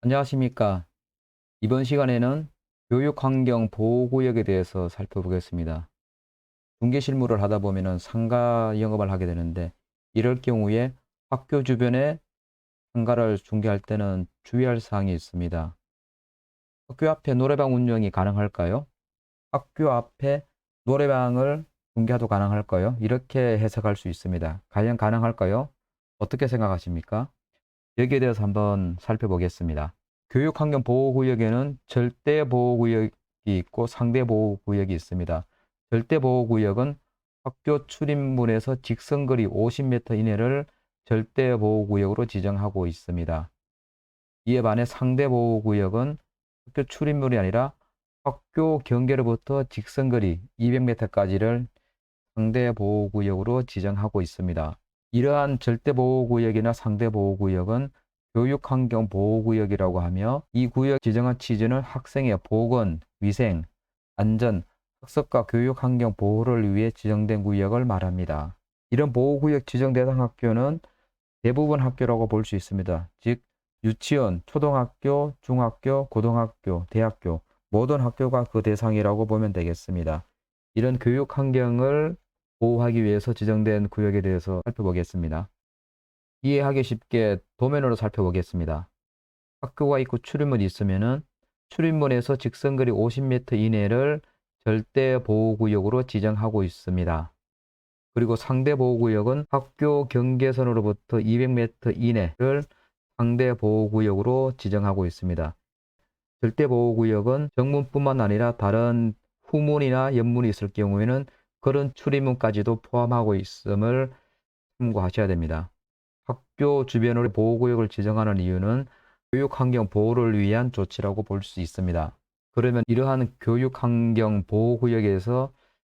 안녕하십니까. 이번 시간에는 교육환경보호구역에 대해서 살펴보겠습니다. 중개 실무를 하다 보면 상가 영업을 하게 되는데, 이럴 경우에 학교 주변에 상가를 중개할 때는 주의할 사항이 있습니다. 학교 앞에 노래방 운영이 가능할까요? 학교 앞에 노래방을 중개해도 가능할까요? 이렇게 해석할 수 있습니다. 과연 가능할까요? 어떻게 생각하십니까? 여기에 대해서 한번 살펴보겠습니다. 교육환경보호구역에는 절대보호구역이 있고 상대보호구역이 있습니다. 절대보호구역은 학교 출입문에서 직선거리 50m 이내를 절대보호구역으로 지정하고 있습니다. 이에 반해 상대보호구역은 학교 출입문이 아니라 학교 경계로부터 직선거리 200m까지를 상대보호구역으로 지정하고 있습니다. 이러한 절대보호구역이나 상대보호구역은 교육환경보호구역이라고 하며, 이 구역 지정한 취지는 학생의 보건, 위생, 안전, 학습과 교육환경 보호를 위해 지정된 구역을 말합니다. 이런 보호구역 지정 대상 학교는 대부분 학교라고 볼 수 있습니다. 즉, 유치원, 초등학교, 중학교, 고등학교, 대학교 모든 학교가 그 대상이라고 보면 되겠습니다. 이런 교육 환경을 보호하기 위해서 지정된 구역에 대해서 살펴보겠습니다. 이해하기 쉽게 도면으로 살펴보겠습니다. 학교가 있고 출입문이 있으면은 출입문에서 직선거리 50m 이내를 절대보호구역으로 지정하고 있습니다. 그리고 상대보호구역은 학교 경계선으로부터 200m 이내를 상대보호구역으로 지정하고 있습니다. 절대보호구역은 정문뿐만 아니라 다른 후문이나 옆문이 있을 경우에는 그런 출입문까지도 포함하고 있음을 참고하셔야 됩니다. 학교 주변으로 보호구역을 지정하는 이유는 교육환경 보호를 위한 조치라고 볼 수 있습니다. 그러면 이러한 교육환경 보호구역에서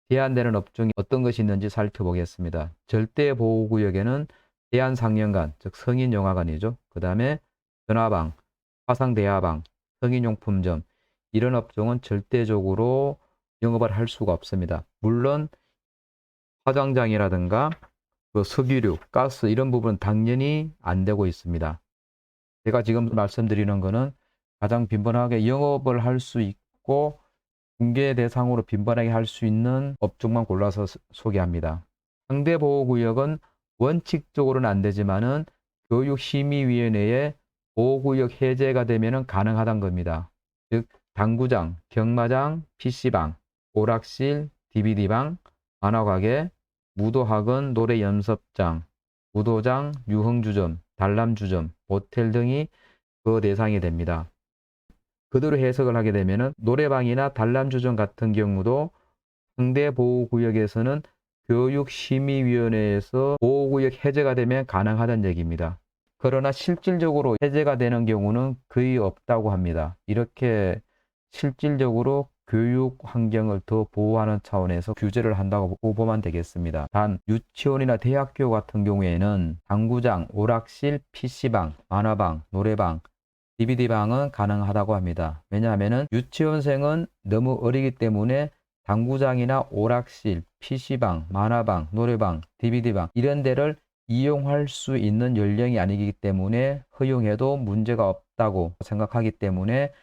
제한되는 업종이 어떤 것이 있는지 살펴보겠습니다. 절대보호구역에는 대한상영관, 즉 성인영화관이죠. 그 다음에 전화방, 화상대화방, 성인용품점, 이런 업종은 절대적으로 영업을 할 수가 없습니다. 물론 화장장이라든가 석유류, 가스 이런 부분은 당연히 안 되고 있습니다. 제가 지금 말씀드리는 거는 가장 빈번하게 영업을 할 수 있고 중개 대상으로 빈번하게 할 수 있는 업종만 골라서 소개합니다. 상대보호구역은 원칙적으로는 안 되지만은 교육심의위원회에 보호구역 해제가 되면 가능하다는 겁니다. 즉, 당구장, 경마장, PC방, 오락실, DVD방, 만화가게, 무도학원, 노래연습장, 무도장, 유흥주점, 단람주점, 모텔 등이 그 대상이 됩니다. 그대로 해석을 하게 되면 노래방이나 단람주점 같은 경우도 상대보호구역에서는 교육심의위원회에서 보호구역 해제가 되면 가능하다는 얘기입니다. 그러나 실질적으로 해제가 되는 경우는 거의 없다고 합니다. 이렇게 실질적으로 교육 환경을 더 보호하는 차원에서 규제를 한다고 보면 되겠습니다. 단 유치원이나 대학교 같은 경우에는 당구장, 오락실, PC방, 만화방, 노래방, DVD방은 가능하다고 합니다. 왜냐하면 유치원생은 너무 어리기 때문에 당구장이나 오락실, PC방, 만화방, 노래방, DVD방 이런 데를 이용할 수 있는 연령이 아니기 때문에 허용해도 문제가 없다고 생각하기 때문에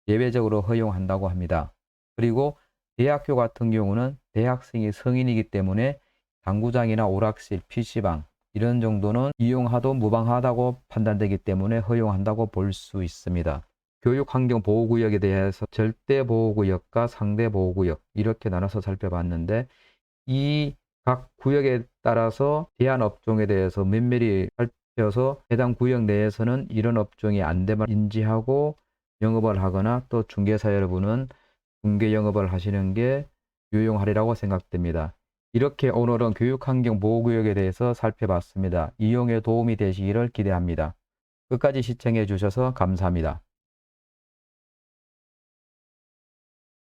예외적으로 허용한다고 합니다. 그리고 대학교 같은 경우는 대학생이 성인이기 때문에 당구장이나 오락실, PC방 이런 정도는 이용하도 무방하다고 판단되기 때문에 허용한다고 볼 수 있습니다. 교육환경보호구역에 대해서 절대보호구역과 상대보호구역 이렇게 나눠서 살펴봤는데, 이 각 구역에 따라서 제한 업종에 대해서 면밀히 살펴서 해당 구역 내에서는 이런 업종이 안 됨을 인지하고 영업을 하거나 또 중개사 여러분은 중개 영업을 하시는 게 유용하리라고 생각됩니다. 이렇게 오늘은 교육환경보호구역에 대해서 살펴봤습니다. 이용에 도움이 되시기를 기대합니다. 끝까지 시청해 주셔서 감사합니다.